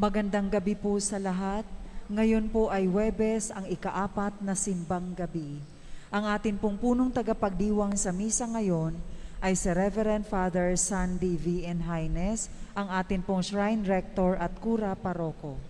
Magandang gabi po sa lahat. Ngayon po ay Huwebes, ang ika-4 na simbang gabi. Ang atin pong punong tagapagdiwang sa misa ngayon ay si Reverend Father Sandy V. N. Haines, ang atin pong Shrine Rector at Kura Paroko.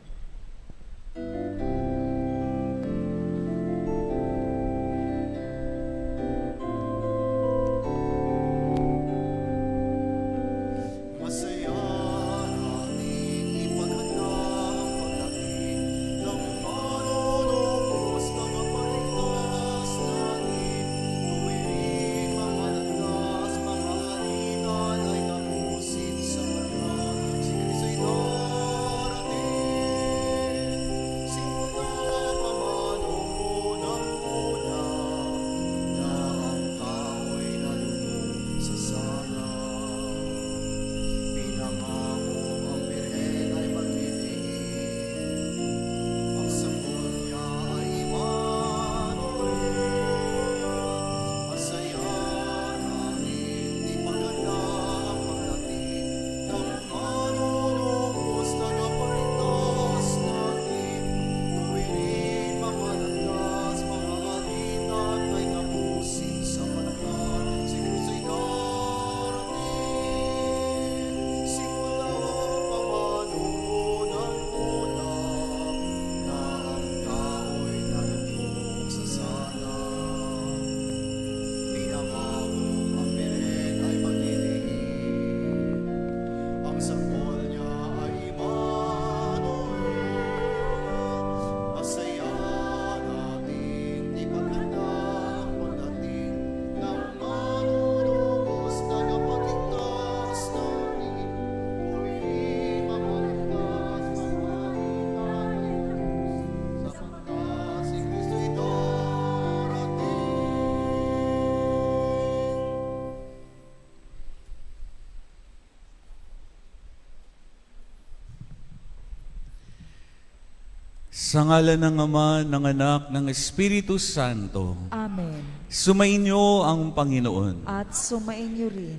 Sa ngalan ng Ama, ng Anak, ng Espiritu Santo. Amen. Sumainyo ang Panginoon. At sumainyo rin.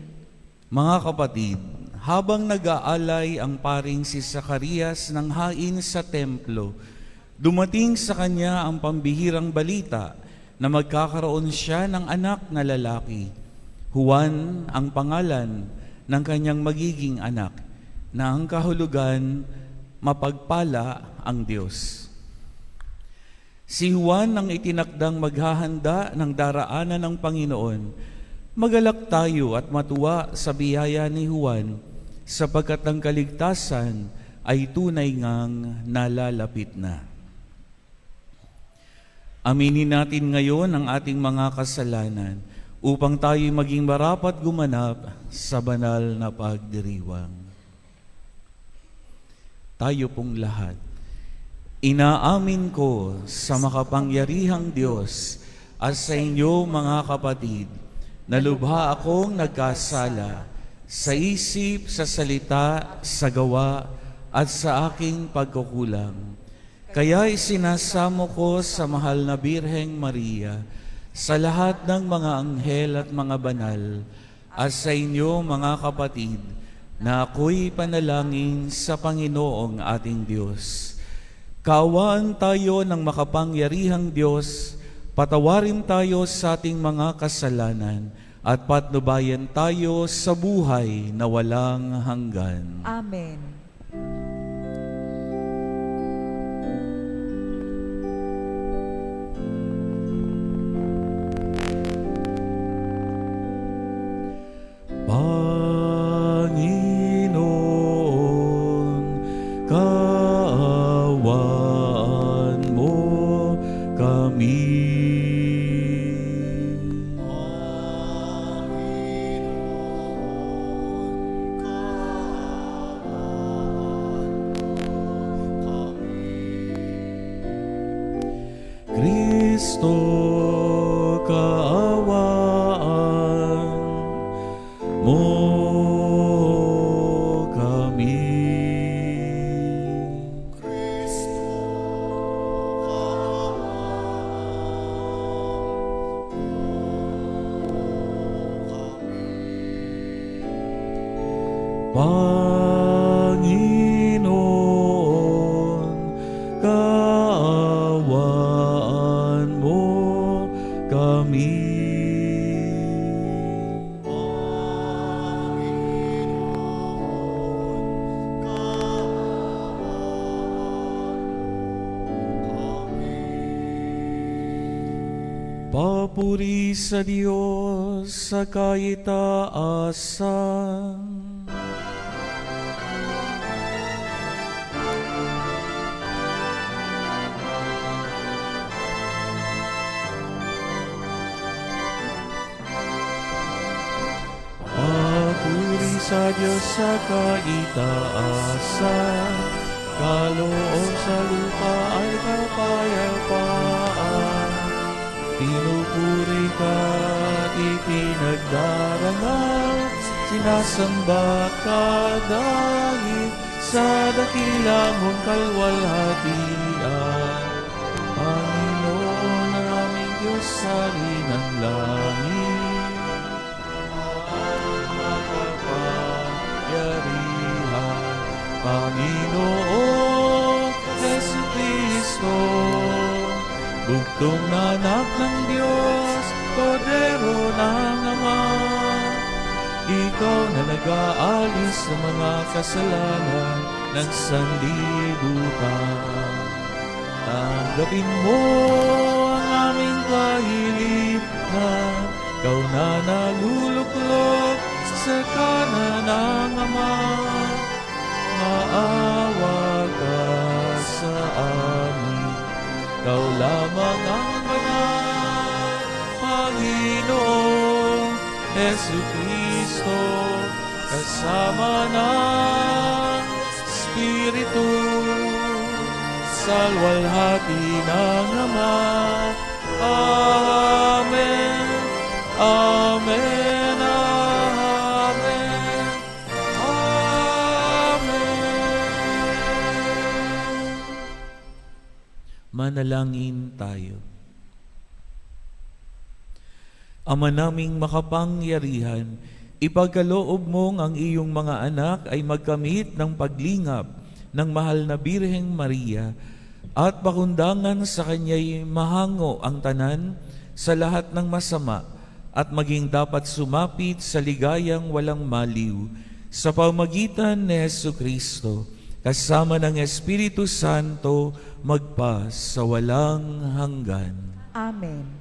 Mga kapatid, habang nag-aalay ang paring si Zacarias ng hain sa templo, dumating sa kanya ang pambihirang balita na magkakaroon siya ng anak na lalaki. Juan ang pangalan ng kanyang magiging anak, na ang kahulugan, mapagpala ang Diyos. Si Juan ang itinakdang maghahanda ng daraanan ng Panginoon. Magalak tayo at matuwa sa biyaya ni Juan, sapagkat ang kaligtasan ay tunay ngang nalalapit na. Aminin natin ngayon ang ating mga kasalanan upang tayo maging marapat gumanap sa banal na pagdiriwang. Tayo pong lahat. Inaamin ko sa makapangyarihang Diyos at sa inyo mga kapatid na lubha akong nagkasala sa isip, sa salita, sa gawa at sa aking pagkukulang. Kaya isinasamo ko sa mahal na Birheng Maria, sa lahat ng mga anghel at mga banal, at sa inyo mga kapatid, na ako'y panalangin sa Panginoong ating Diyos. Kaawaan tayo ng makapangyarihang Diyos, patawarin tayo sa ating mga kasalanan, at patnubayan tayo sa buhay na walang hanggan. Amen. Panginoon, kaawaan mo kami. Kristo, kaawaan mo kami. Panginoon, Papuri sa Diyos sa kaitaasan. Papuri sa Diyos sa kaitaasan, kaloob sa lupa ay kapayapaan. Pinupuri ka at ipinagdarangal, sinasamba ka dahil sa dakila mong kalwalhatian. Panginoon naming Diyos sa linang langit, makapangyarihan, Panginoon Jesucristo, bugtong na anak ng Diyos, Kordero ng Ama. Ikaw na nag-aalis sa mga kasalanan ng sanlibutan. Tanggapin mo ang aming kahilitan, ikaw na naluluklok sa kanan ng Ama. Maawa ka sa amin, ikaw lamang ang banal, Panginoong Jesucristo, kasama ng Espiritu, sa luwalhati ng Ama. Amen. Amen. Amen. Amen. Manalangin tayo. Ama naming makapangyarihan, ipagkaloob mong ang iyong mga anak ay magkamit ng paglingap ng mahal na Birheng Maria at pakundangan sa kanya'y mahango ang tanan sa lahat ng masama at maging dapat sumapit sa ligayang walang maliw sa pamagitan ni Jesucristo kasama ng Espiritu Santo magpa sa walang hanggan. Amen.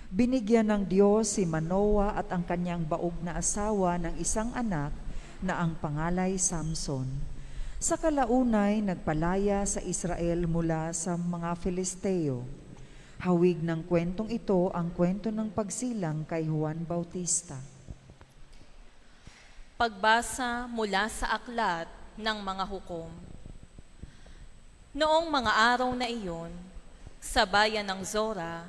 Binigyan ng Diyos si Manoah at ang kanyang baog na asawa ng isang anak na ang pangalay Samson. Sa kalaunay, nagpalaya sa Israel mula sa mga Filisteo. Hawig ng kwentong ito ang kwento ng pagsilang kay Juan Bautista. Pagbasa mula sa aklat ng mga hukom. Noong mga araw na iyon, sa bayan ng Zora,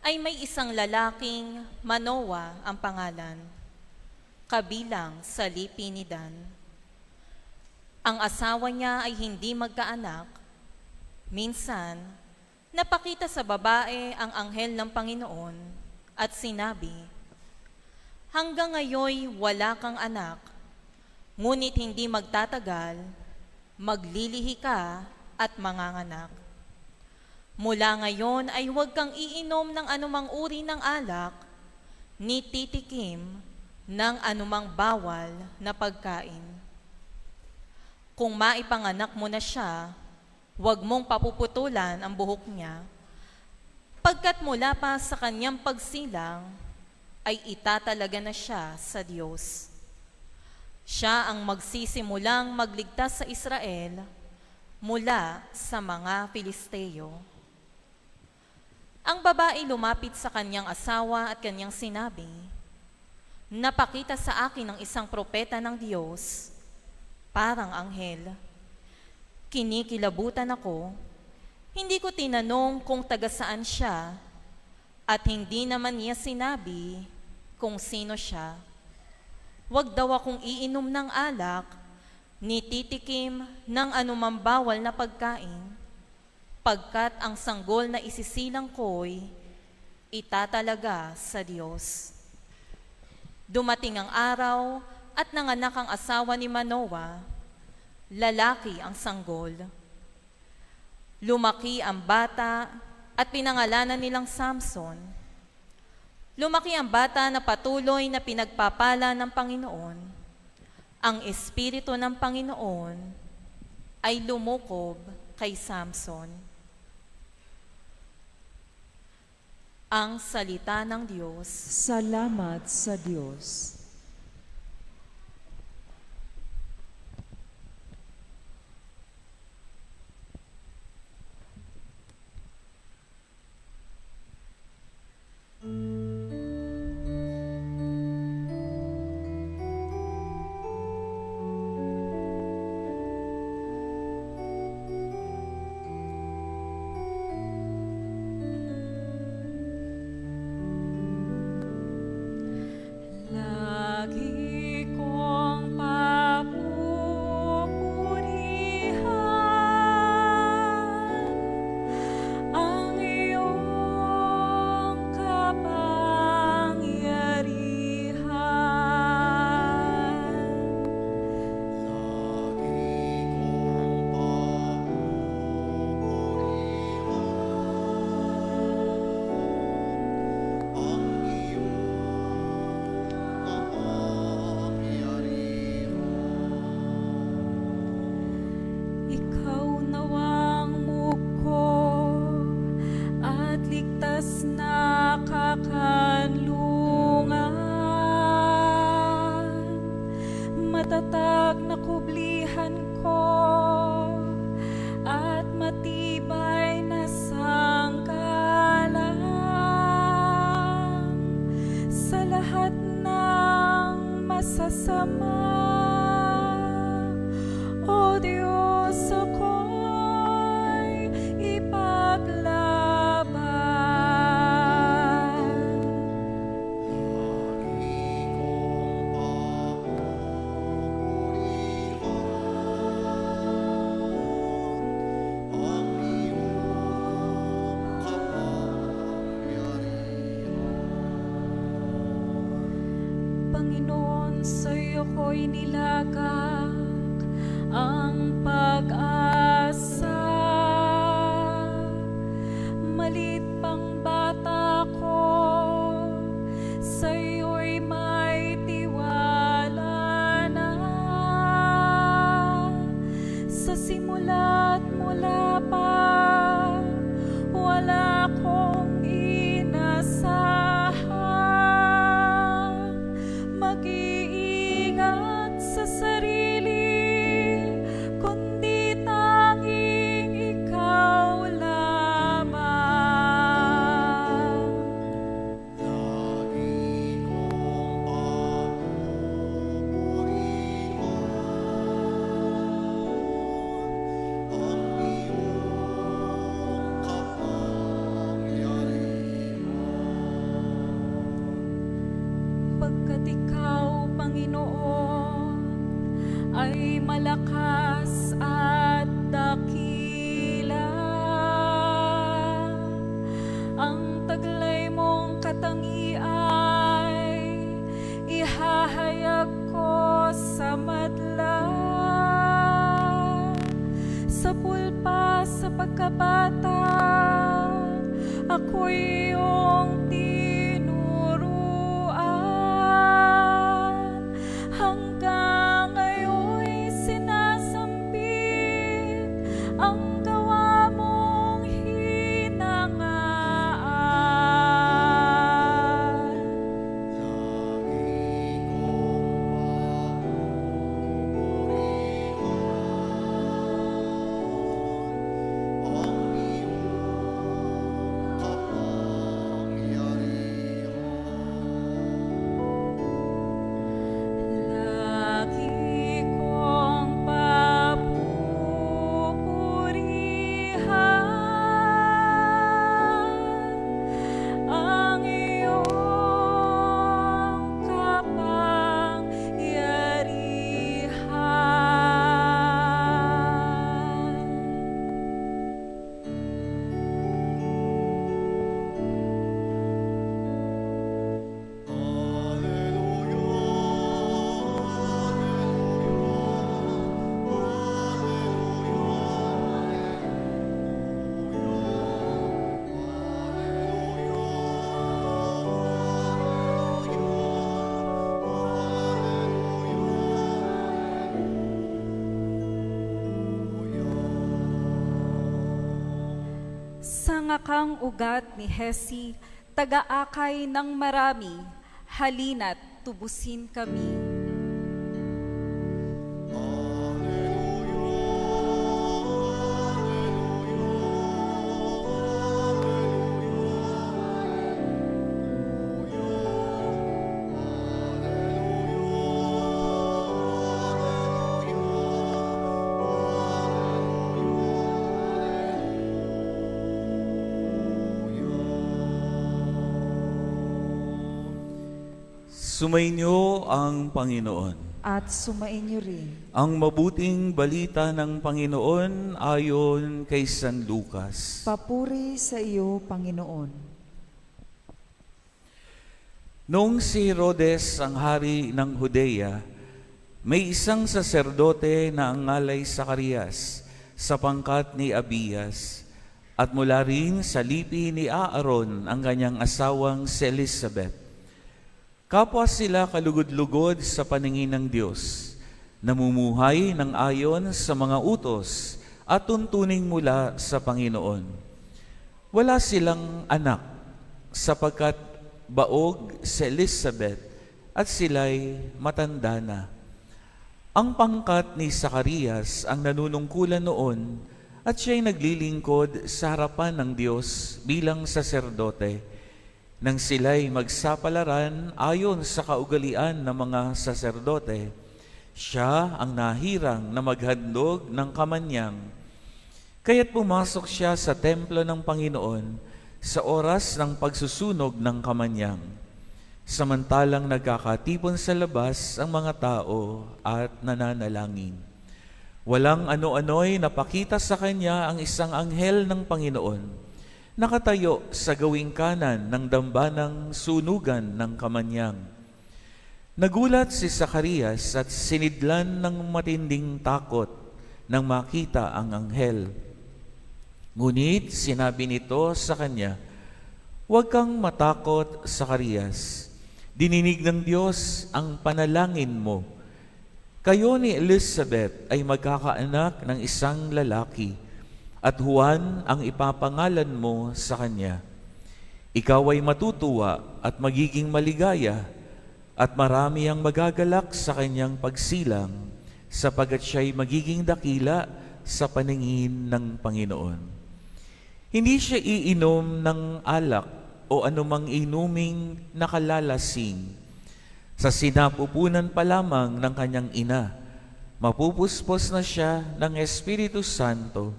ay may isang lalaking Manoah ang pangalan, kabilang sa lipi ni Dan. Ang asawa niya ay hindi magkaanak. Minsan, napakita sa babae ang anghel ng Panginoon at sinabi, "Hanggang ngayoy wala kang anak, ngunit hindi magtatagal, maglilihi ka at manganganak. Mula ngayon ay huwag kang iinom ng anumang uri ng alak, ni titikim ng anumang bawal na pagkain. Kung maipanganak mo na siya, huwag mong papuputulan ang buhok niya, pagkat mula pa sa kanyang pagsilang ay itatalaga na siya sa Diyos. Siya ang magsisimulang magligtas sa Israel mula sa mga Filisteo." Ang babae lumapit sa kanyang asawa at kanyang sinabi, "Napakita sa akin ng isang propeta ng Diyos, parang anghel. Kinikilabutan ako, hindi ko tinanong kung taga saan siya, at hindi naman niya sinabi kung sino siya. Huwag daw akong iinom ng alak, ni titikim ng anumang bawal na pagkain, pagkat ang sanggol na isisilang ko'y itatalaga sa Diyos." Dumating ang araw at nanganak ang asawa ni Manoah, lalaki ang sanggol. Lumaki ang bata at pinangalanan nilang Samson. Lumaki ang bata na patuloy na pinagpapala ng Panginoon. Ang Espiritu ng Panginoon ay lumukob kay Samson. ang salita ng Diyos. Salamat sa Diyos. Lagi kong papupurihan ang iyong Ikaw nawang muko at ligtas na kakanlungan, matatag na kublihan ko at matibay na sangkalang sa lahat ng masasama. O Diyos, ako'y ipaglaban. Panginoon, sa iyo ko'y nilagak ang pag-asa. Malit pang bata ko, sa iyo'y may tiwala na. Sa simula't mula pa, wala kong inasahan. Mag-iingat sa sarili, kundi tanging ikaw lamang. Pagkat ikaw, Panginoon, ay malakas at dakila, ang taglay mong katangian ihahayag ko sa madla. Sa pulpa sa pagkabata, ako'y iyong tinuruan. Hanggang ngayon'y sinasambit ang gawa mong hinangaan. Lagi kong papupurihan ang iyong kapangyarihan. Sa ngakang ugat ni Hesi, tagaakay ng marami, halina't tubusin kami. Sumainyo ang Panginoon. At sumainyo rin. Ang mabuting balita ng Panginoon ayon kay San Lucas. Papuri sa iyo, Panginoon. Noong si Herodes ang hari ng Judea, may isang saserdote na ang ngalay Zacarias sa pangkat ni Abias, at mula rin sa lipi ni Aaron ang kanyang asawang si Elizabeth. Kapwa sila kalugod-lugod sa paningin ng Diyos, namumuhay ng ayon sa mga utos at tuntuning mula sa Panginoon. Wala silang anak sapagkat baog si Elizabeth at sila'y matanda na. Ang pangkat ni Zacarias ang nanunungkulan noon at siya'y naglilingkod sa harapan ng Diyos bilang saserdote. Nang sila'y magsapalaran ayon sa kaugalian ng mga saserdote, siya ang nahirang na maghandog ng kamanyang. Kaya't pumasok siya sa templo ng Panginoon sa oras ng pagsusunog ng kamanyang. Samantalang nagkakatipon sa labas ang mga tao at nananalangin. Walang ano-ano'y napakita sa kanya ang isang anghel ng Panginoon, nakatayo sa gawing kanan ng dambanang sunugan ng kamanyang. Nagulat si Zacarias at sinidlan ng matinding takot nang makita ang anghel. Ngunit sinabi nito sa kanya, "Huwag kang matakot, Zacarias. Dininig ng Diyos ang panalangin mo. Kayo ni Elizabeth ay magkakaanak ng isang lalaki, at Juan ang ipapangalan mo sa kanya. Ikaw ay matutuwa at magiging maligaya, at marami ang magagalak sa kanyang pagsilang, sapagat siya'y magiging dakila sa paningin ng Panginoon. Hindi siya iinom ng alak o anumang inuming nakalalasing. Sa sinapupunan pa lamang ng kanyang ina, mapupuspos na siya ng Espiritu Santo.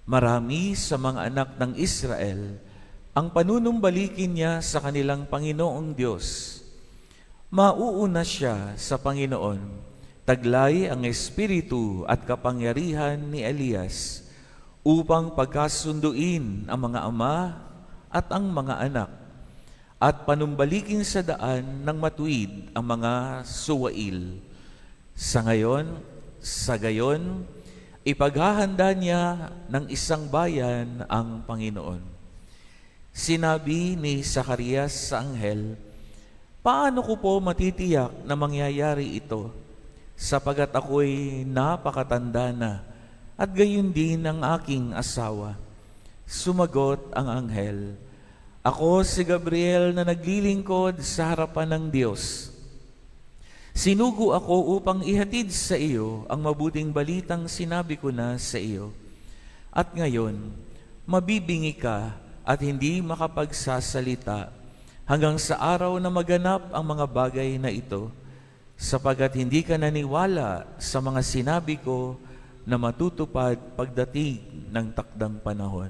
Marami sa mga anak ng Israel ang panunumbalikin niya sa kanilang Panginoong Diyos. Mauuna siya sa Panginoon, taglay ang espiritu at kapangyarihan ni Elias upang pagkasunduin ang mga ama at ang mga anak at panumbalikin sa daan ng matuwid ang mga suwail. Sa gayon, ipaghahanda niya ng isang bayan ang Panginoon. Sinabi ni Zacarias sa anghel, "Paano ko po matitiyak na mangyayari ito, sapagat ako'y napakatanda na, at gayon din ang aking asawa?" Sumagot ang anghel, "Ako si Gabriel na naglilingkod sa harapan ng Diyos. Sinugo ako upang ihatid sa iyo ang mabuting balitang sinabi ko na sa iyo. At ngayon, mabibingi ka at hindi makapagsasalita hanggang sa araw na maganap ang mga bagay na ito, sapagat hindi ka naniwala sa mga sinabi ko na matutupad pagdating ng takdang panahon."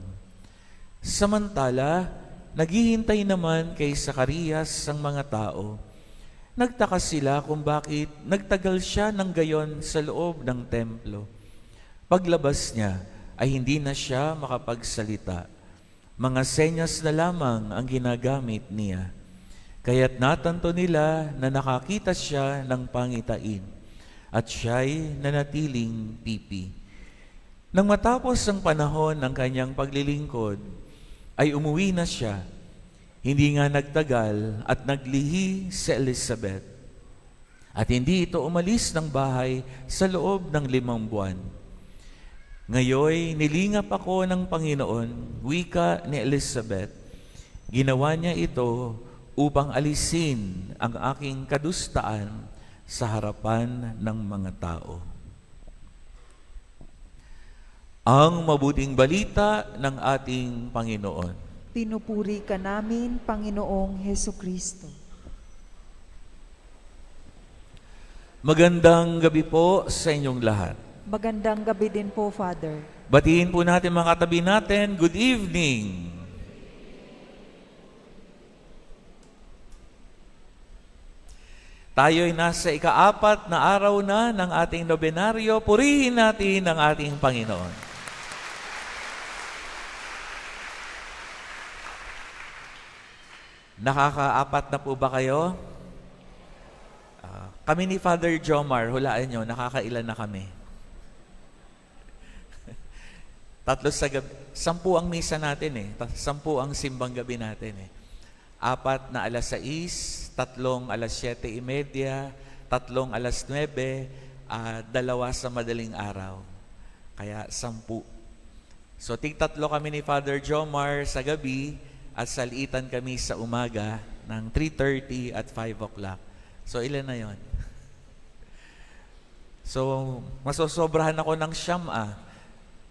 Samantala, naghihintay naman kay Zacarias ang mga tao. Nagtaka sila kung bakit nagtagal siya ng gayon sa loob ng templo. Paglabas niya ay hindi na siya makapagsalita. Mga senyas na lamang ang ginagamit niya. Kaya't natanto nila na nakakita siya ng pangitain at siya'y nanatiling pipi. Nang matapos ang panahon ng kanyang paglilingkod, ay umuwi na siya. Hindi nga nagtagal at naglihi si Elizabeth. At hindi ito umalis ng bahay sa loob ng 5 buwan. Ngayoy, nilingap ako ng Panginoon, wika ni Elizabeth, Ginawa niya ito upang alisin ang aking kadustaan sa harapan ng mga tao. Ang mabuting balita ng ating Panginoon. Pinupuri ka namin, Panginoong Heso Kristo. Magandang gabi po sa inyong lahat. Magandang gabi din po, Father. Batiin po natin mga katabi natin, good evening. Tayo'y nasa ika-4 na araw na ng ating nobenaryo. Purihin natin ang ating Panginoon. Nakaka-4 na po ba kayo? Kami ni Father Jomar, hulaan nyo, nakakailan na kami. 3 sa gabi. 10 ang misa natin eh. 10 ang simbang gabi natin eh. 4 na alas 6, 3 alas 7:30, 3 alas 9, 2 sa madaling araw. Kaya 10. So, tig-3 kami ni Father Jomar sa gabi at salitan kami sa umaga ng 3:30 at 5 o'clock. So, ilan na yon? So, masosobrahan ako ng siyam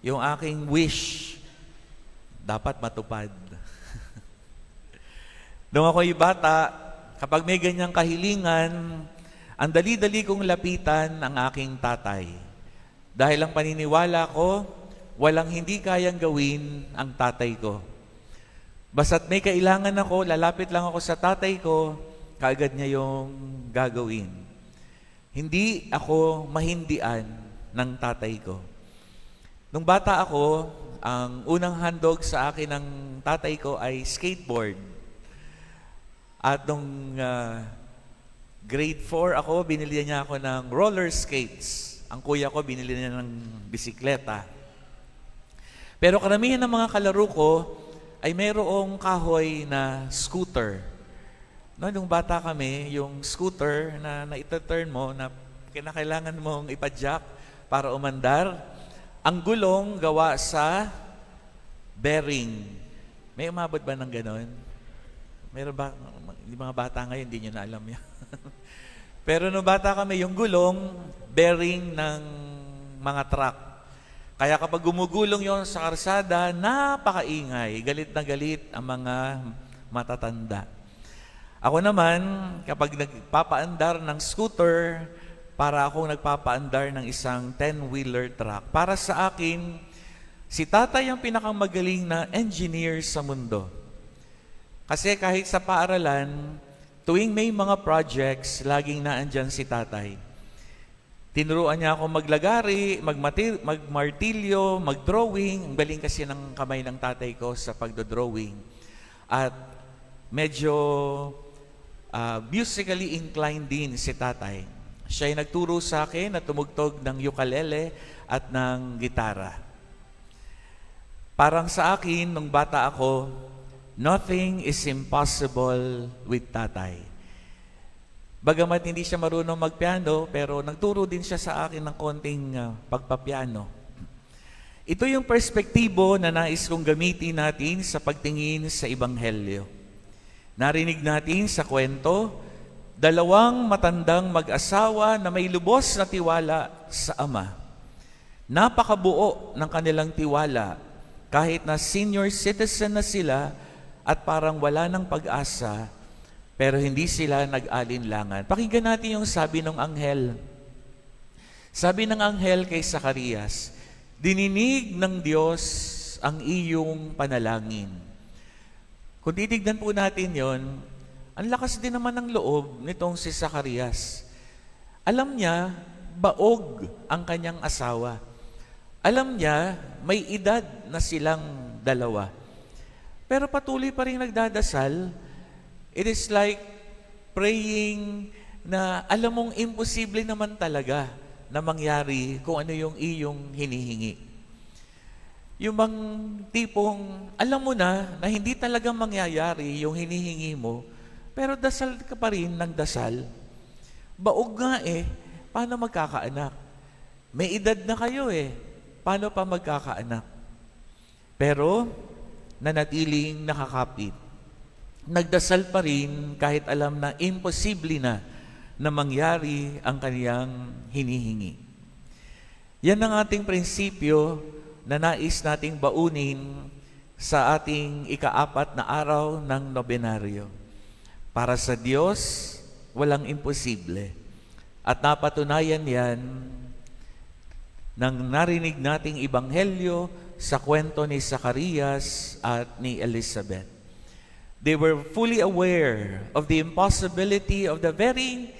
Yung aking wish, dapat matupad. Nung ako'y bata, kapag may ganyang kahilingan, ang dali-dali kong lapitan ang aking tatay. Dahil ang paniniwala ko, walang hindi kayang gawin ang tatay ko. Basta't may kailangan ako, lalapit lang ako sa tatay ko, kaagad niya yung gagawin. Hindi ako mahindian ng tatay ko. Nung bata ako, ang unang handog sa akin ng tatay ko ay skateboard. At nung grade 4 ako, binili niya ako ng roller skates. Ang kuya ko, binili niya ng bisikleta. Pero karamihan ng mga kalaro ko ay mayroong kahoy na scooter. No, nung bata kami, yung scooter na ita-turn mo, na kinakailangan mong ipa-jack para umandar, ang gulong gawa sa bearing. May umabot ba ng ganon? Meron ba? Yung mga bata ngayon, hindi nyo na alam yan. Pero nung bata kami, yung gulong, bearing ng mga truck. Kaya kapag gumugulong yon sa karsada, napakaingay. Galit na galit ang mga matatanda. Ako naman, kapag nagpapaandar ng scooter, para akong nagpapaandar ng isang 10-wheeler truck. Para sa akin, si tatay ang pinakamagaling na engineer sa mundo. Kasi kahit sa paaralan, tuwing may mga projects, laging naandyan si tatay. Tinuruan niya ako maglagari, magmartilyo, magdrawing. Ang galing kasi ng kamay ng tatay ko sa pagdodrawing. At medyo musically inclined din si tatay. Siya ay nagturo sa akin na tumugtog ng ukulele at ng gitara. Parang sa akin, nung bata ako, nothing is impossible with tatay. Bagamat hindi siya marunong magpiano, pero nagturo din siya sa akin ng konting pagpapiano. Ito yung perspektibo na nais kong gamitin natin sa pagtingin sa Ebanghelyo. Narinig natin sa kwento, 2 matandang mag-asawa na may lubos na tiwala sa Ama. Napakabuo ng kanilang tiwala kahit na senior citizen na sila at parang wala ng pag-asa, pero hindi sila nag-alinlangan. Pakinggan natin yung sabi ng anghel. Sabi ng anghel kay Zacarias, "Dininig ng Diyos ang iyong panalangin." Kung titignan po natin yon, ang lakas din naman ng loob nitong si Zacarias. Alam niya, baog ang kanyang asawa. Alam niya, may edad na silang 2. Pero patuloy pa rin nagdadasal. It is like praying na alam mong imposible naman talaga na mangyari kung ano yung iyong hinihingi. Yung bang tipong alam mo na hindi talaga mangyayari yung hinihingi mo, pero dasal ka pa rin ng dasal. Baog nga paano magkakaanak? May edad na kayo paano pa magkakaanak? Pero nanatiling nakakapit. nagdasal pa rin kahit alam na imposible na mangyari ang kaniyang hinihingi. Yan ang ating prinsipyo na nais nating baunin sa ating ika-4 na araw ng nobenaryo. Para sa Diyos, walang imposible. At napatunayan yan ng narinig nating ibanghelyo sa kwento ni Zacarias at ni Elizabeth. They were fully aware of the impossibility of the very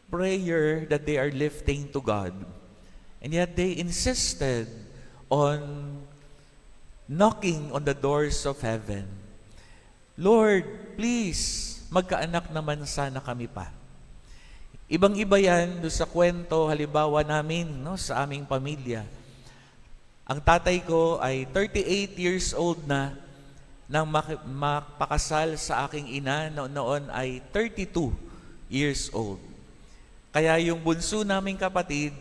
prayer that they are lifting to God. And yet they insisted on knocking on the doors of heaven. Lord, please, magkaanak naman sana kami pa. Ibang-iba yan doon sa kwento, halimbawa namin, sa aming pamilya. Ang tatay ko ay 38 years old na nang mapakasal sa aking ina, noon ay 32 years old. Kaya yung bunso naming kapatid,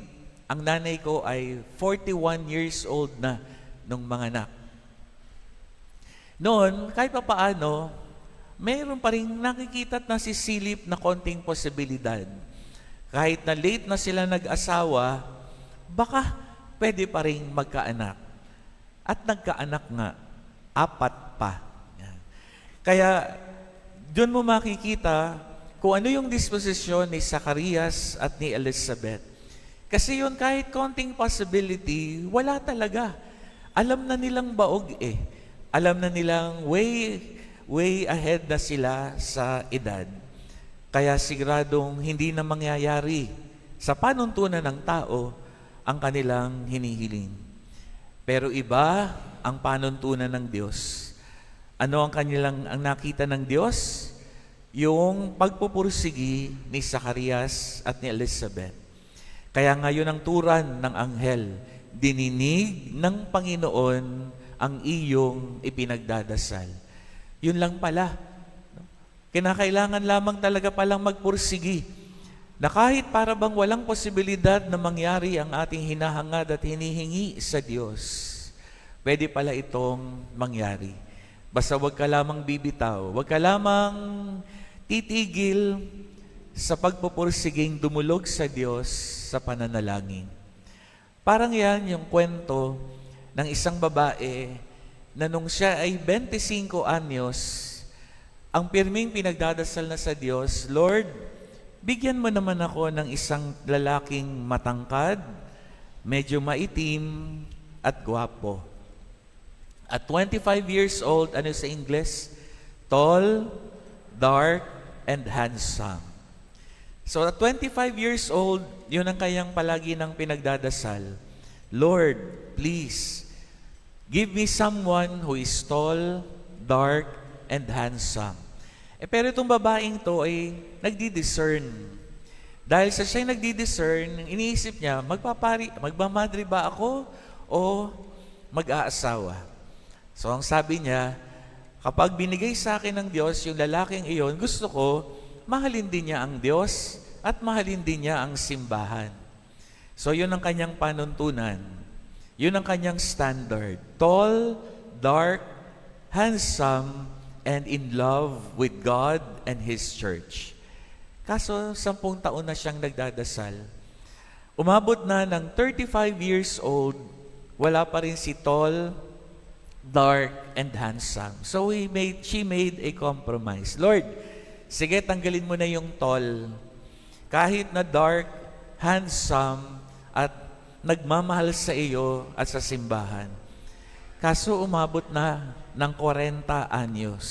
ang nanay ko ay 41 years old na nung mga anak. Noon, kahit pa paano, mayroon pa rin nakikita at nasisilip na konting posibilidad. Kahit na late na sila nag-asawa, baka pwede pa rin magkaanak. At nagkaanak nga, 4 pa. Yan. Kaya, doon mo makikita kung ano yung disposisyon ni Zacarias at ni Elizabeth. Kasi yun, kahit konting possibility, wala talaga. Alam na nilang baog eh. Alam na nilang way ahead na sila sa edad. Kaya siguradong hindi na mangyayari sa panuntunan ng tao ang kanilang hinihiling. Pero iba ang panuntunan ng Diyos. Ano ang ang nakita ng Diyos? Yung pagpupursigi ni Zacarias at ni Elizabeth. Kaya ngayon ang turan ng anghel, dininig ng Panginoon ang iyong ipinagdadasal. Yun lang pala. Kinakailangan lamang talaga palang magpursigi na kahit para bang walang posibilidad na mangyari ang ating hinahangad at hinihingi sa Diyos, pwede pala itong mangyari. Basta wag ka lamang bibitaw, wag ka lamang titigil sa pagpupursiging dumulog sa Diyos sa pananalangin. Parang yan yung kwento ng isang babae na nung siya ay 25 anyos, ang pirming pinagdadasal na sa Diyos, Lord, bigyan mo naman ako ng isang lalaking matangkad, medyo maitim at gwapo. At 25 years old, ano sa English? Tall, dark, and handsome. So at 25 years old, yun ang kayang palagi ng pinagdadasal. Lord, please, give me someone who is tall, dark, and handsome. Pero itong babaeng to ay nagdi-discern. Dahil sa siya nagdi-discern, iniisip niya, magmamadre ba ako o mag-aasawa? So ang sabi niya, kapag binigay sa akin ng Diyos yung lalaking iyon, gusto ko, mahalin din niya ang Diyos at mahalin din niya ang simbahan. So yun ang kanyang panuntunan. Yun ang kanyang standard. Tall, dark, handsome, and in love with God and His church. Kaso, 10 taon na siyang nagdadasal. Umabot na ng 35 years old, wala pa rin si tall, dark, and handsome. So she made a compromise. Lord, sige, tanggalin mo na yung tall. Kahit na dark, handsome, at nagmamahal sa iyo at sa simbahan. Kaso umabot na ng 40 anyos.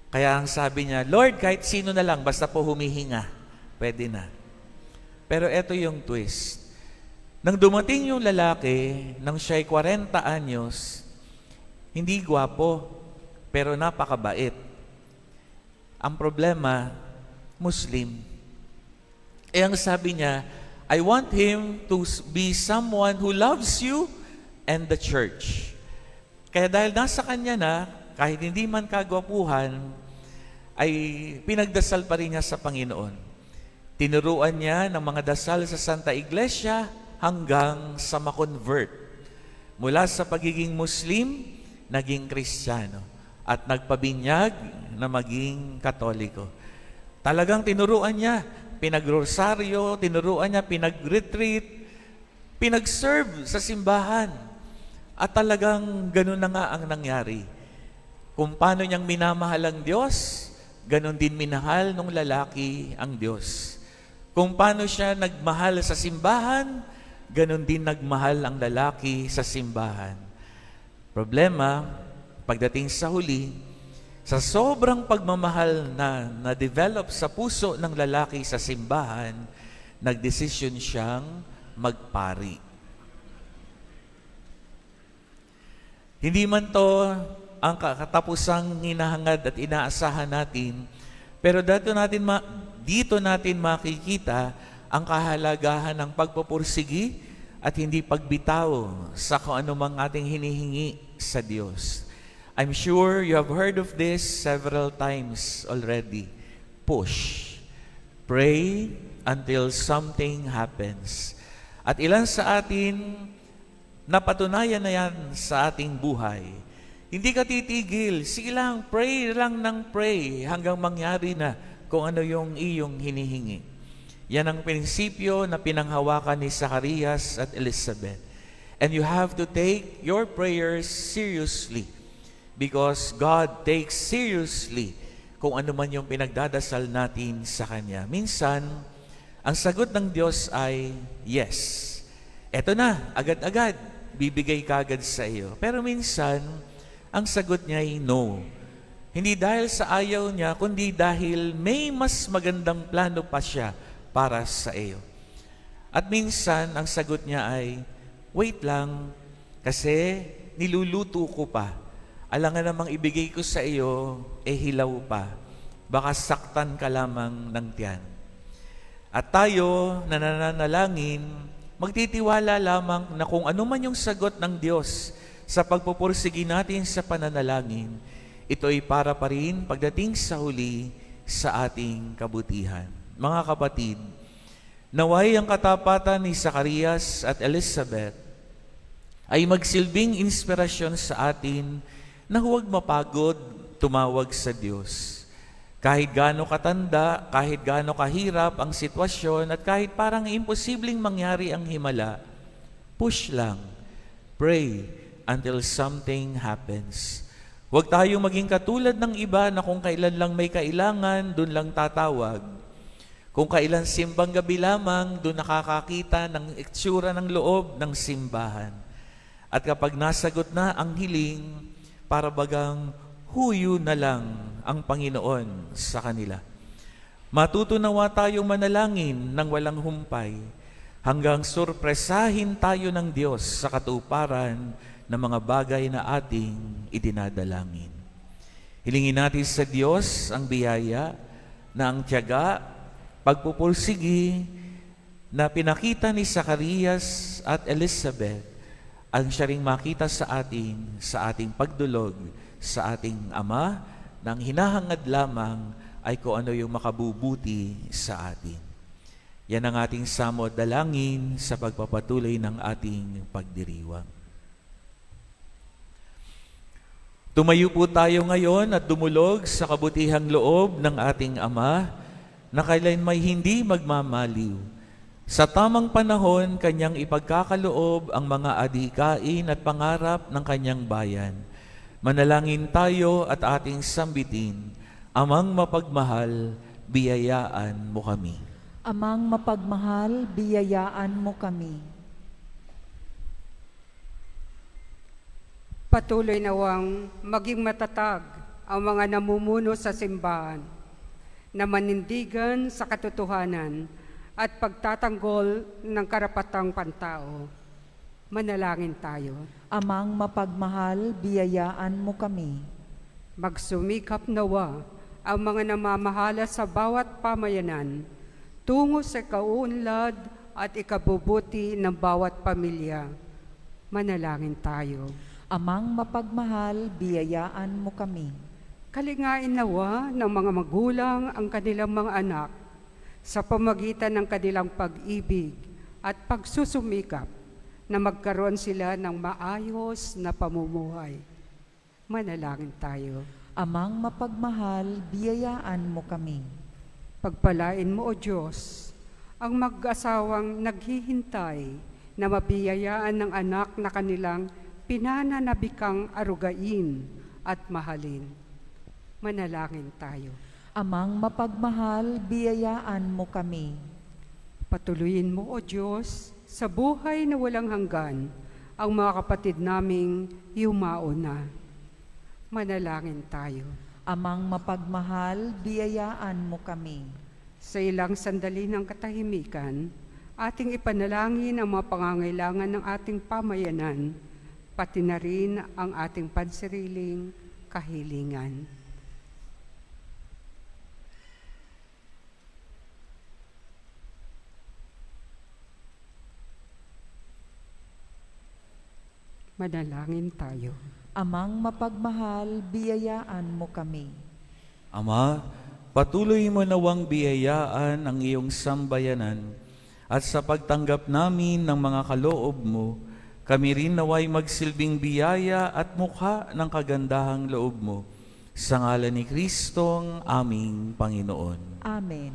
Kaya ang sabi niya, Lord, kahit sino na lang, basta po humihinga, pwede na. Pero eto yung twist. Nang dumating yung lalaki, nang siya'y 40 anyos, hindi gwapo, pero napakabait. Ang problema, Muslim. Ang sabi niya, I want him to be someone who loves you and the church. Kaya dahil nasa kanya na, kahit hindi man kagwapuhan, ay pinagdasal pa rin niya sa Panginoon. Tinuruan niya ng mga dasal sa Santa Iglesia hanggang sa makonvert. Mula sa pagiging Muslim, naging Kristiyano. at nagpabinyag na maging Katoliko. Talagang tinuruan niya, pinagrosaryo, tinuruan niya, pinag-retreat, pinag-serve sa simbahan. At talagang ganun na nga ang nangyari. Kung paano niyang minamahal ang Diyos, ganun din minahal nung lalaki ang Diyos. Kung paano siya nagmahal sa simbahan, ganun din nagmahal ang lalaki sa simbahan. Problema, pagdating sa huli, sa sobrang pagmamahal na na-develop sa puso ng lalaki sa simbahan, nagdesisyon siyang magpari. Hindi man to ang katapusang hinahangad at inaasahan natin, pero dito natin makikita ang kahalagahan ng pagpupursigi at hindi pagbitaw sa kung anumang ating hinihingi sa Diyos. I'm sure you have heard of this several times already. Push. Pray until something happens. At ilan sa atin, napatunayan na yan sa ating buhay. Hindi ka titigil. Sige lang, pray lang ng pray hanggang mangyari na kung ano yung iyong hinihingi. Yan ang prinsipyo na pinanghawakan ni Zacarias at Elizabeth. And you have to take your prayers seriously because God takes seriously kung ano man yung pinagdadasal natin sa Kanya. Minsan, ang sagot ng Diyos ay yes. Eto na, agad-agad, bibigay kagad sa iyo. Pero minsan, ang sagot niya ay no. Hindi dahil sa ayaw niya, kundi dahil may mas magandang plano pa siya para sa iyo. At minsan, ang sagot niya ay, wait lang, kasi niluluto ko pa. Alangan namang ibigay ko sa iyo, hilaw pa. Baka saktan ka lamang ng tiyan. At tayo, nananalangin, magtitiwala lamang na kung ano man yung sagot ng Diyos sa pagpupursigi natin sa pananalangin, ito ay para pa rin pagdating sa huli sa ating kabutihan. Mga kapatid, naway ang katapatan ni Zacarias at Elizabeth ay magsilbing inspirasyon sa atin na huwag mapagod tumawag sa Diyos. Kahit gaano katanda, kahit gaano kahirap ang sitwasyon, at kahit parang imposibleng mangyari ang himala, push lang, pray until something happens. Huwag tayong maging katulad ng iba na kung kailan lang may kailangan, dun lang tatawag. Kung kailan simbang gabi lamang, dun nakakakita ng itsura ng loob ng simbahan. At kapag nasagot na ang hiling, para bagang huyo na lang ang Panginoon sa kanila. Matutunawa tayong manalangin ng walang humpay hanggang surpresahin tayo ng Diyos sa katuparan ng mga bagay na ating idinadalangin. Hilingin natin sa Diyos ang biyaya na ang tiyaga, pagpupursigi na pinakita ni Zacarias at Elizabeth ang siya ring makita sa ating pagdulog sa ating Ama, na ang hinahangad lamang ay kung ano yung makabubuti sa atin. Yan ang ating samod dalangin sa pagpapatuloy ng ating pagdiriwang. Tumayo po tayo ngayon at dumulog sa kabutihang loob ng ating Ama na kailan may hindi magmamaliw. Sa tamang panahon, Kanyang ipagkakaloob ang mga adhikain at pangarap ng Kanyang bayan. Manalangin tayo at ating sambitin, Amang mapagmahal, biyayaan mo kami. Amang mapagmahal, biyayaan mo kami. Patuloy nawang maging matatag ang mga namumuno sa simbahan na manindigan sa katotohanan at pagtatanggol ng karapatang pantao. Manalangin tayo. Amang mapagmahal, biyayaan mo kami. Magsumikap nawa ang mga namamahala sa bawat pamayanan tungo sa kaunlad at ikabubuti ng bawat pamilya. Manalangin tayo. Amang mapagmahal, biyayaan mo kami. Kalingain nawa ng mga magulang ang kanilang mga anak sa pamagitan ng kanilang pag-ibig at pagsusumikap na magkaroon sila ng maayos na pamumuhay. Manalangin tayo. Amang mapagmahal, biyayaan mo kami. Pagpalain mo, O Diyos, ang mag-asawang naghihintay na mabiyayaan ng anak na kanilang pinananabikang arugain at mahalin. Manalangin tayo. Amang mapagmahal, biyayaan mo kami. Patuloyin mo, O Diyos, sa buhay na walang hanggan, ang mga kapatid naming yumao na. Manalangin tayo. Amang mapagmahal, biyayaan mo kami. Sa ilang sandali ng katahimikan, ating ipanalangin ang mga pangangailangan ng ating pamayanan, pati na rin ang ating pansariling kahilingan. Manalangin tayo. Amang mapagmahal, biyayaan mo kami. Ama, patuloy mo nawang biyayaan ang iyong sambayanan at sa pagtanggap namin ng mga kaloob mo, kami rin naway magsilbing biyaya at mukha ng kagandahang loob mo. Sa ngalan ni Kristong aming Panginoon. Amen.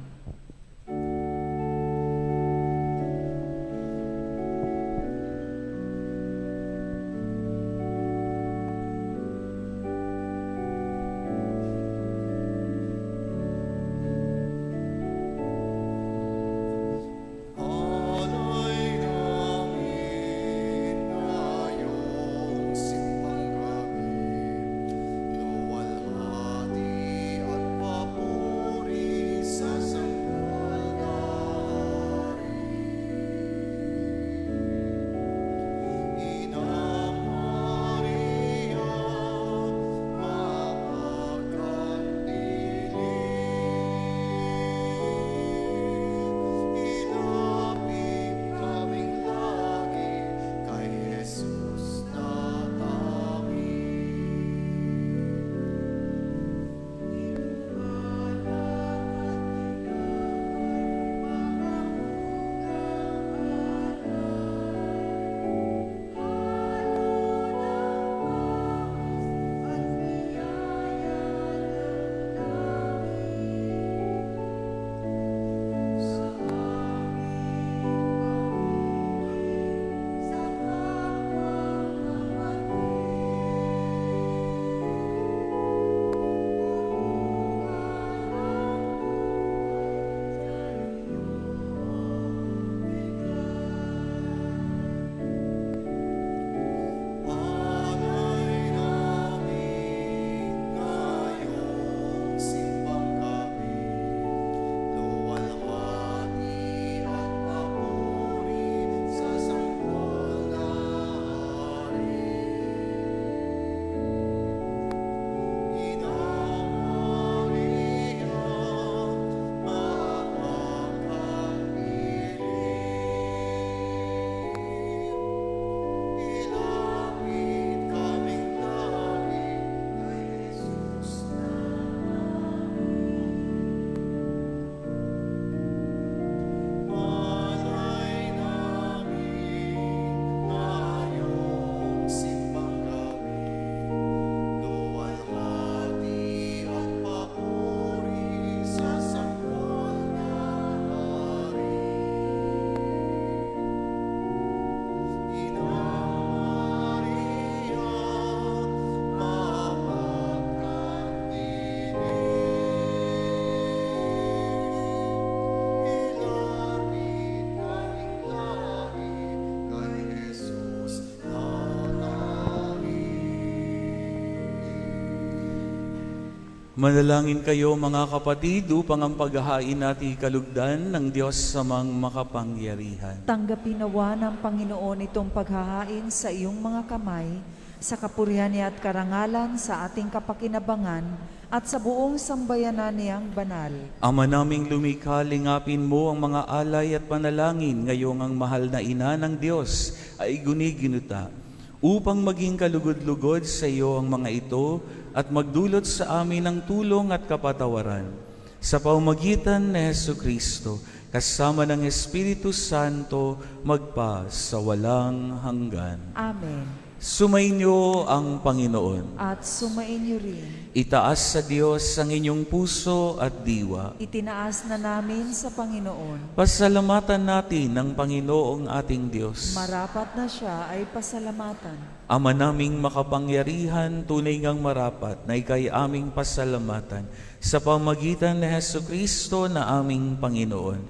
Manalangin kayo mga kapatid upang ang paghahain natin kalugdan ng Diyos sa mga makapangyarihan. Tanggapin nawa ng Panginoon itong paghahain sa iyong mga kamay, sa kapurihan niya at karangalan sa ating kapakinabangan at sa buong sambayanan niyang banal. Ama naming lumikha, lingapin mo ang mga alay at panalangin ngayong ang mahal na ina ng Diyos ay guniginuta, upang maging kalugod-lugod sa iyo ang mga ito at magdulot sa amin ng tulong at kapatawaran. Sa pamamagitan ni Jesucristo, kasama ng Espiritu Santo, magpa sa walang hanggan. Amen. Sumainyo ang Panginoon. At sumainyo rin. Itaas sa Diyos ang inyong puso at diwa. Itinaas na namin sa Panginoon. Pasalamatan natin ang Panginoong ating Diyos. Marapat na siya ay pasalamatan. Ama naming makapangyarihan, tunay ngang marapat na ikay aming pasalamatan sa pamagitan ni Hesukristo na aming Panginoon.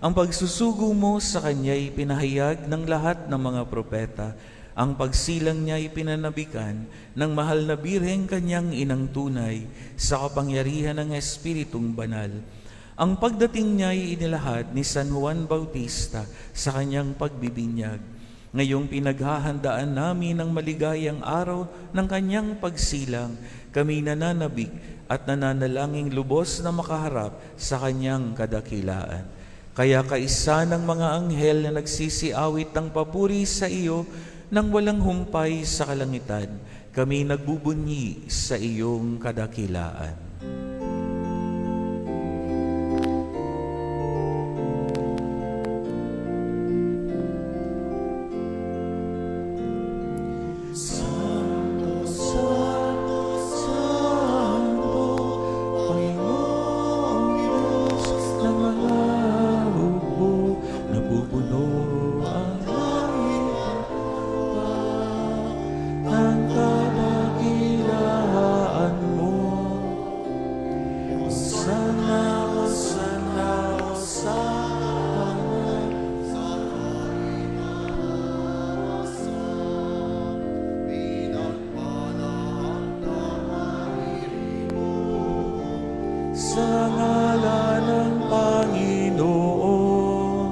Ang pagsusugo mo sa Kanya'y pinahayag ng lahat ng mga propeta. Ang pagsilang niya'y pinanabikan ng mahal na birheng Kanyang inang tunay sa kapangyarihan ng Espiritong Banal. Ang pagdating niya'y inilahad ni San Juan Bautista sa kanyang pagbibinyag. Ngayong pinaghahandaan namin ang maligayang araw ng kanyang pagsilang, kami nananabik at nananalangin lubos na makaharap sa kanyang kadakilaan. Kaya kaisa ng mga anghel na nagsisiawit ng papuri sa iyo nang walang humpay sa kalangitan, kami nagbubunyi sa iyong kadakilaan. Sa ngalan ng Panginoon,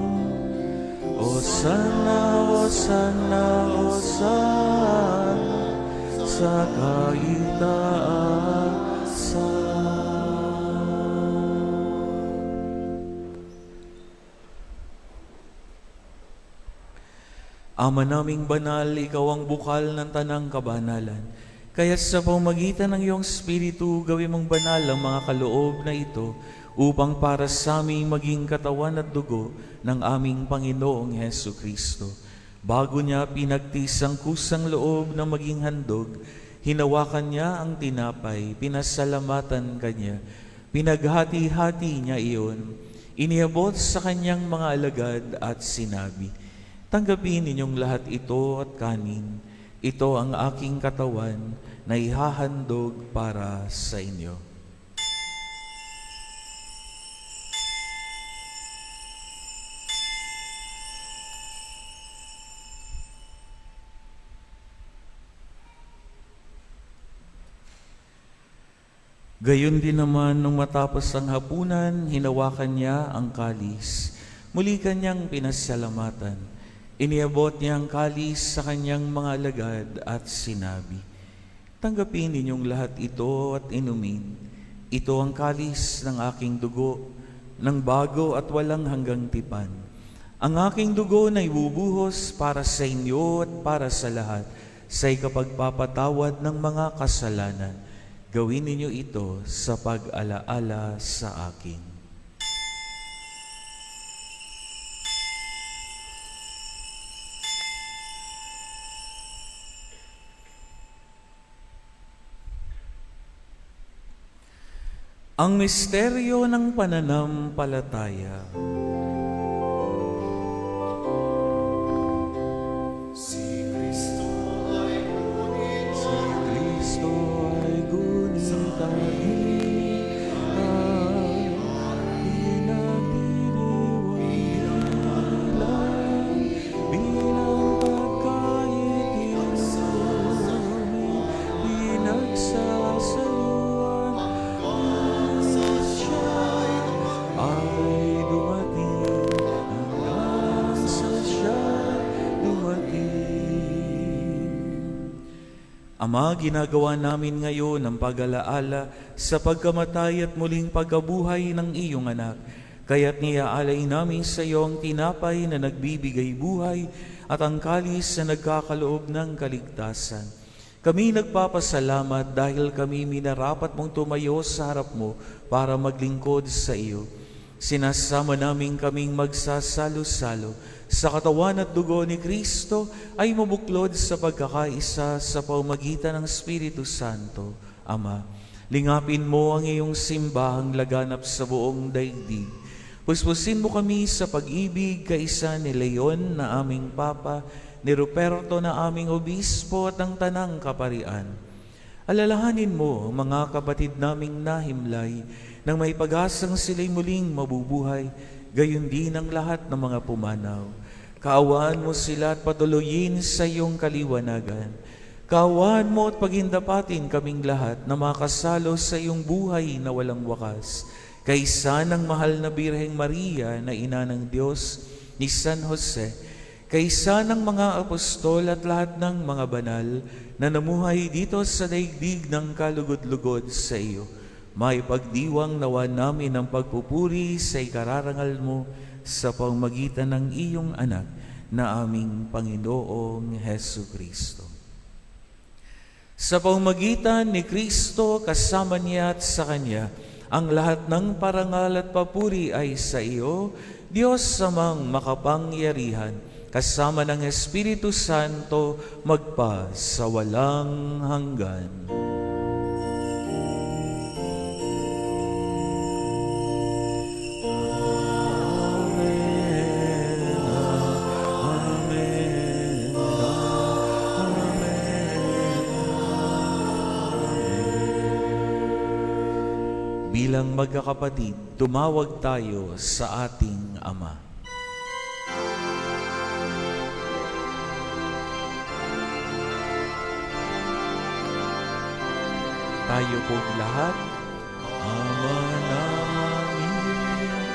Hosanna, Hosanna, Hosanna, sa kaitaasan. Ama naming banal, ikaw ang bukal ng tanang kabanalan. Kaya sa pamagitan ng iyong Espiritu, gawin mong banal ang mga kaloob na ito upang para sa aming maging katawan at dugo ng aming Panginoong Hesu Kristo. Bago niya pinagtis ang kusang loob na maging handog, hinawakan niya ang tinapay, pinasalamatan kanya, pinaghati-hati niya iyon, iniabot sa kanyang mga alagad at sinabi, "Tanggapin ninyong lahat ito at kanin. Ito ang aking katawan na ihahandog para sa inyo." Gayon din naman nung matapos ang hapunan, hinawakan niya ang kalis. Muli kanyang pinasalamatan. Iniabot niya ang kalis sa kanyang mga alagad at sinabi, "Tanggapin ninyong lahat ito at inumin. Ito ang kalis ng aking dugo, ng bago at walang hanggang tipan. Ang aking dugo na ibubuhos para sa inyo at para sa lahat, sa ikapagpapatawad ng mga kasalanan. Gawin ninyo ito sa pag-alaala sa akin." Ang misteryo ng pananampalataya. Si Kristo ay gunit bilang pagkain pinagsasaluan ay dumating hanggang sa siya dumating. Ama, ginagawa namin ngayon ang pag-alaala sa pagkamatay at muling pagkabuhay ng iyong anak. Kaya't niaalay namin sa iyo ang tinapay na nagbibigay buhay at ang kalis na nagkakaloob ng kaligtasan. Kami nagpapasalamat dahil kami minarapat mong tumayo sa harap mo para maglingkod sa iyo. Sinasama namin kaming magsasalo-salo sa katawan at dugo ni Kristo ay mabuklod sa pagkakaisa sa pamamagitan ng Espiritu Santo. Ama, lingapin mo ang iyong simbahang laganap sa buong daigdig. Puspusin mo kami sa pag-ibig kaisa ni Leon na aming Papa, ni Ruperto na aming Obispo at ng Tanang Kaparian. Alalahanin mo, mga kapatid naming nahimlay, nang may pag-asang sila'y muling mabubuhay, gayon din ang lahat ng mga pumanaw. Kaawaan mo sila at patuloyin sa iyong kaliwanagan. Kaawaan mo at pagindapatin kaming lahat na makasalo sa iyong buhay na walang wakas. Kaisa ng mahal na Birheng Maria na ina ng Diyos, ni San Jose, kaisa ng mga apostol at lahat ng mga banal na namuhay dito sa daigdig ng kalugod-lugod sa iyo. May pagdiwang nawa namin ang pagpupuri sa ikararangal mo sa pamamagitan ng iyong anak na aming Panginoong Hesu Kristo. Sa pamamagitan ni Kristo, kasama niya at sa Kanya, ang lahat ng parangal at papuri ay sa iyo, Diyos Amang makapangyarihan, kasama ng Espiritu Santo, magpa sa walang hanggan. Bilang magkakapatid, tumawag tayo sa ating Ama. Tayo pong lahat, Ama namin,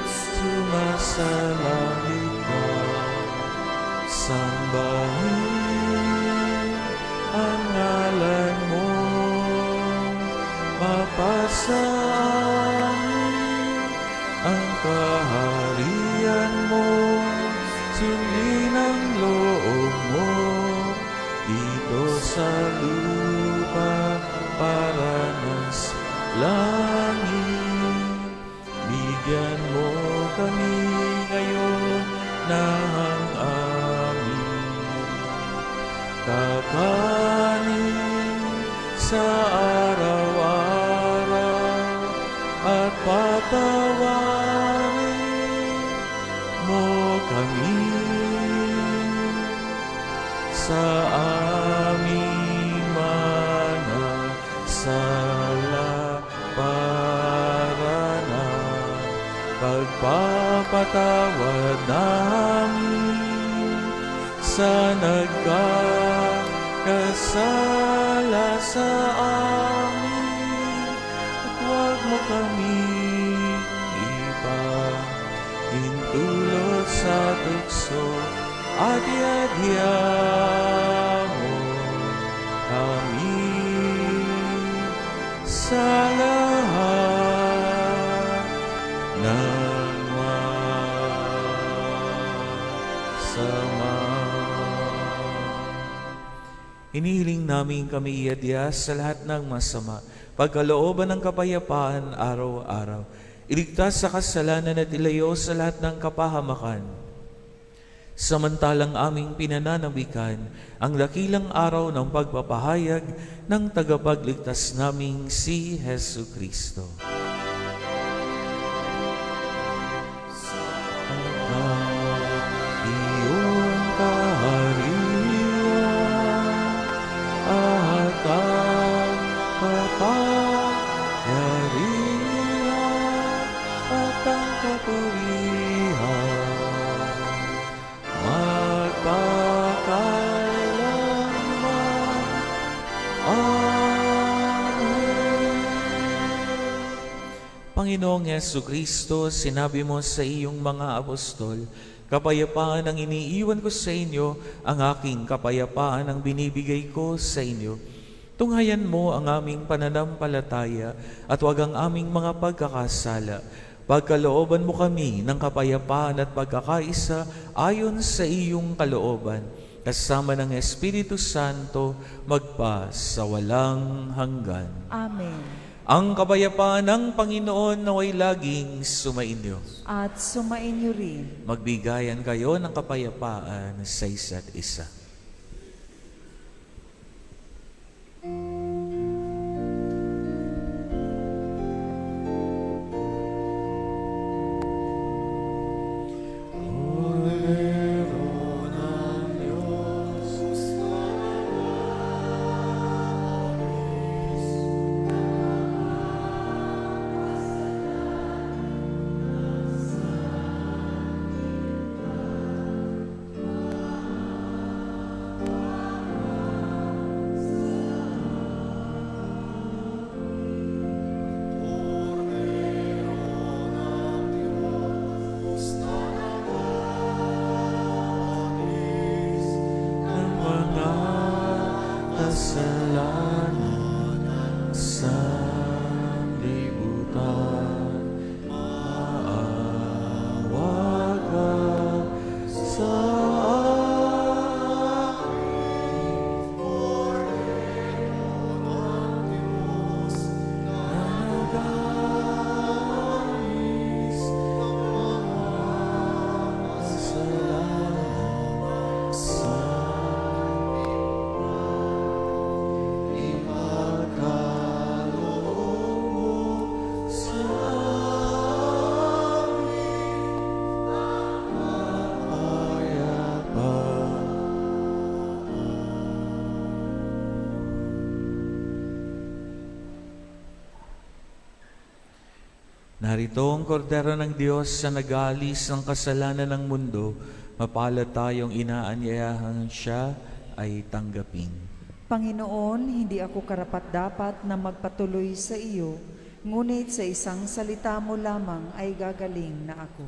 sumasalangit ka, sambahin ang ngalan mo, mapasa ang kaharian mo, sundin ang loob mo, dito sa lupa para sa langit. Bigyan mo kami ngayon ng aming kakanin sa araw-araw at patawarin mo kami sa aming mga sala para na pagpapatawad namin sa nagkakasala sa amin, at huwag mo kami ipahintulot sa tukso, at iadya mo kami sa lahat ng masama. Hinihiling namin kami iadya sa lahat ng masama, pagkalooban ng kapayapaan araw-araw. Iligtas sa kasalanan at ilayo sa lahat ng kapahamakan. Samantalang aming pinananabikan ang dakilang araw ng pagpapahayag ng tagapagligtas naming si Hesu Kristo. Iyong kaharian at ang kapangyarihan at ang kapurihan magpakailanman. Amen. Panginoong Hesu Kristo, sinabi mo sa iyong mga apostol, kapayapaan ang iniiwan ko sa inyo, ang aking kapayapaan ang binibigay ko sa inyo. Tunghayan mo ang aming pananampalataya at huwag ang aming mga pagkakasala. Pagkalooban mo kami ng kapayapaan at pagkakaisa ayon sa iyong kalooban, kasama ng Espiritu Santo, magpa sa walang hanggan. Amen. Ang kapayapaan ng Panginoon naway laging sumainyo. At sumainyo rin. Magbigayan kayo ng kapayapaan sa isa't isa. Kasalanan sa libutan, maawa ka sa akin. Cordero ng Diyos na nagais ng mga kasalanan sa Narito ang kordero ng Diyos sa nag-aalis ng kasalanan ng mundo. Mapalad tayong inaanyayahan siya ay tanggapin. Panginoon, hindi ako karapat-dapat na magpatuloy sa iyo, ngunit sa isang salita mo lamang ay gagaling na ako.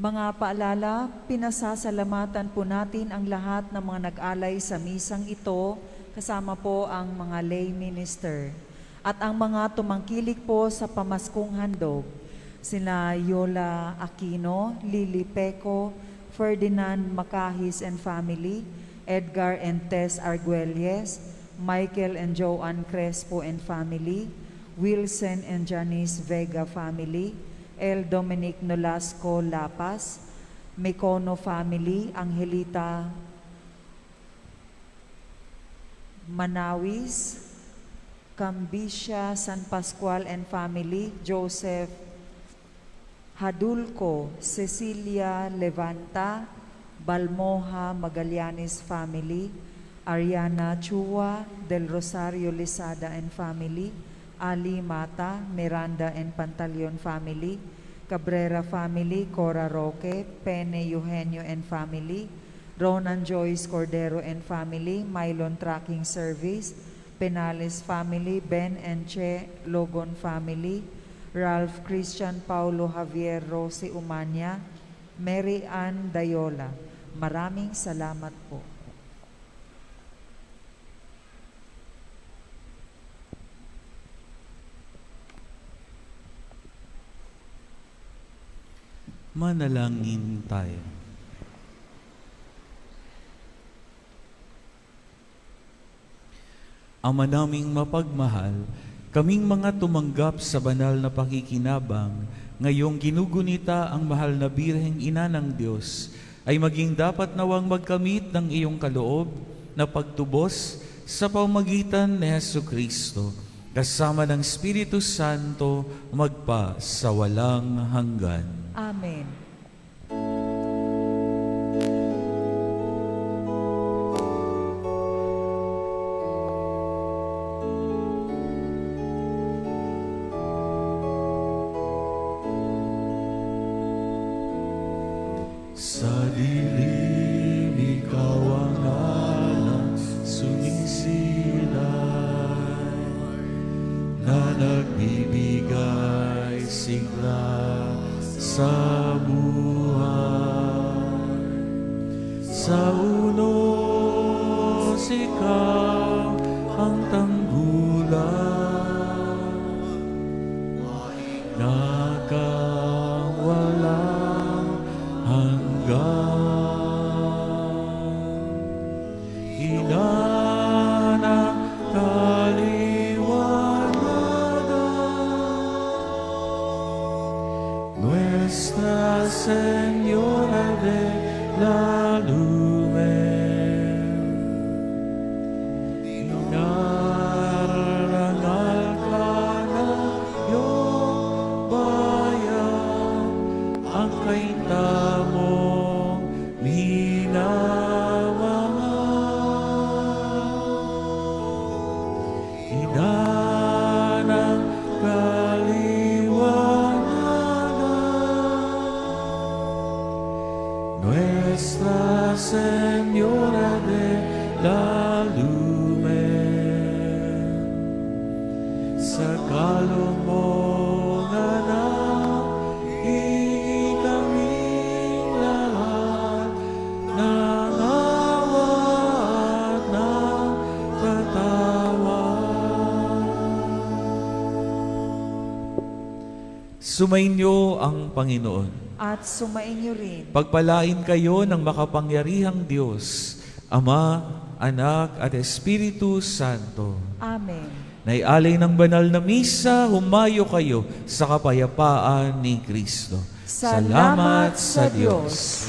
Mga paalala, pinasasalamatan po natin ang lahat ng mga nag-alay sa misang ito, kasama po ang mga lay minister. At ang mga tumangkilik po sa pamaskong handog, sina Yola Aquino, Lily Peco, Ferdinand Macahis and family, Edgar and Tess Arguelles, Michael and Joanne Crespo and family, Wilson and Janice Vega family, El Dominic Nolasco Lapas, Mecono family, Angelita Manawis, Cambisha San Pascual and family, Joseph Hadulco, Cecilia Levanta, Balmoha Magallanes family, Ariana Chua, Del Rosario Lisada and family, Ali Mata, Miranda and Pantaleon family, Cabrera family, Cora Roque, Pene Eugenio and family, Ronan Joyce Cordero and family, Mylon Tracking Service, Penales family, Ben and Che Logon family, Ralph Christian Paulo Javier Rossi Umania, Mary Ann Dayola. Maraming salamat po. Manalangin tayo. Ama naming mapagmahal, kaming mga tumanggap sa banal na pakikinabang, ngayong ginugunita ang mahal na Birheng Ina ng Diyos, ay maging dapat nawang magkamit ng iyong kaloob na pagtubos sa pamagitan ni Jesucristo, kasama ng Espiritu Santo, magpa sa walang hanggan. Amen. Sa dilim ikaw ang anak sumisilay na nagbibigay sigla sa buhay. Sa unos ikaw ang tanggulan na kang walang hanggan. Ina ng kaliwanagan, Nuestra Señora de la Lumen, inarangal ka ng iyong bayan, ang kainta mo minamahal. Ina ng kaliwanagan, Nuestra Señora de la Lumen, sa kalumpungan ng ikaming lahat ng awa at ng patawad. Sumainyo ang Panginoon. At sumainyo rin. Pagpalain kayo ng makapangyarihang Diyos, Ama, Anak at Espiritu Santo. Amen. Naialay ng banal na misa, humayo kayo sa kapayapaan ni Kristo. Salamat sa Diyos.